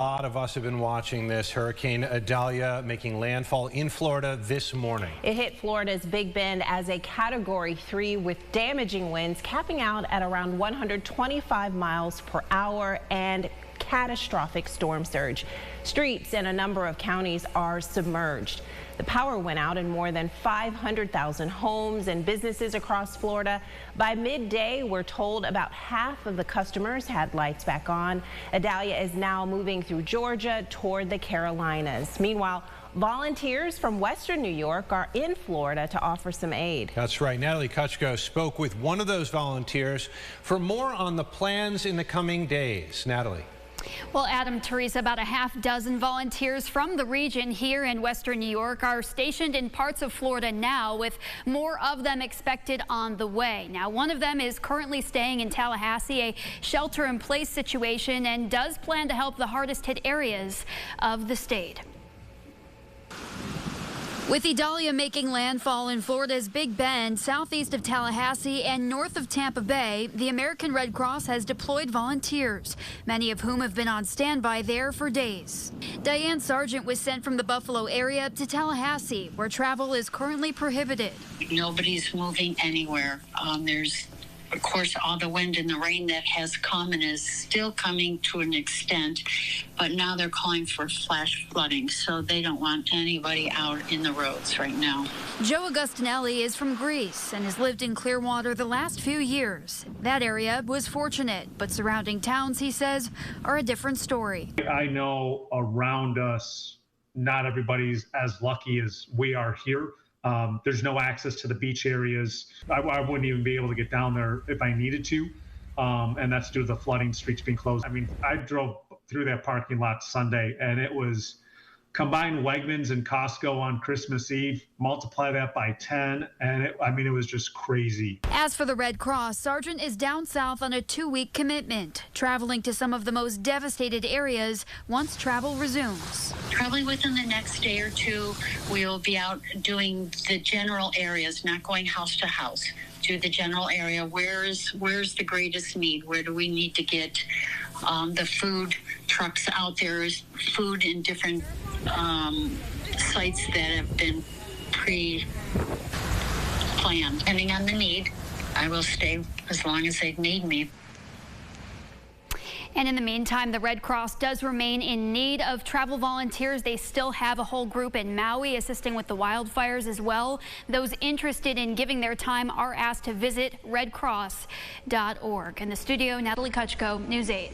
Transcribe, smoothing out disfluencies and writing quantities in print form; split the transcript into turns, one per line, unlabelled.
A lot of us have been watching this Hurricane Idalia making landfall in Florida this morning.
It hit Florida's Big Bend as a Category 3 with damaging winds capping out at around 125 miles per hour and catastrophic storm surge. Streets in a number of counties are submerged. The power went out in more than 500,000 homes and businesses across Florida. By midday, we're told about half of the customers had lights back on. Idalia is now moving through Georgia toward the Carolinas. Meanwhile, volunteers from western New York are in Florida to offer some aid.
That's right. Natalie Kuchko spoke with one of those volunteers for more on the plans in the coming days. Natalie.
Well, Adam, Teresa, about a half dozen volunteers from the region here in western New York are stationed in parts of Florida now, with more of them expected on the way. Now, one of them is currently staying in Tallahassee, a shelter-in-place situation, and does plan to help the hardest hit areas of the state. With Idalia making landfall in Florida's Big Bend, southeast of Tallahassee and north of Tampa Bay, the American Red Cross has deployed volunteers, many of whom have been on standby there for days. Diane Sargent was sent from the Buffalo area to Tallahassee, where travel is currently prohibited.
Nobody's moving anywhere. There's, of course, all the wind and the rain that has come and is still coming to an extent, but now they're calling for flash flooding, so they don't want anybody out in the roads right now.
Joe Augustinelli is from Greece and has lived in Clearwater the last few years. That area was fortunate, but surrounding towns, he says, are a different story.
I know around us, not everybody's as lucky as we are here. There's no access to the beach areas. I wouldn't even be able to get down there if I needed to. And that's due to the flooding, streets being closed. I mean, I drove through that parking lot Sunday, and it was combined Wegmans and Costco on Christmas Eve, multiply that by 10, and it was just crazy.
As for the Red Cross, Sargent is down south on a 2-week commitment, traveling to some of the most devastated areas once travel resumes.
Probably within the next day or two, we'll be out doing the general areas, not going house to house. Do the general area. Where's the greatest need? Where do we need to get the food trucks out there? Is food in different sites that have been pre-planned. Depending on the need, I will stay as long as they need me.
And in the meantime, the Red Cross does remain in need of travel volunteers. They still have a whole group in Maui assisting with the wildfires as well. Those interested in giving their time are asked to visit redcross.org. In the studio, Natalie Kuchko, News 8.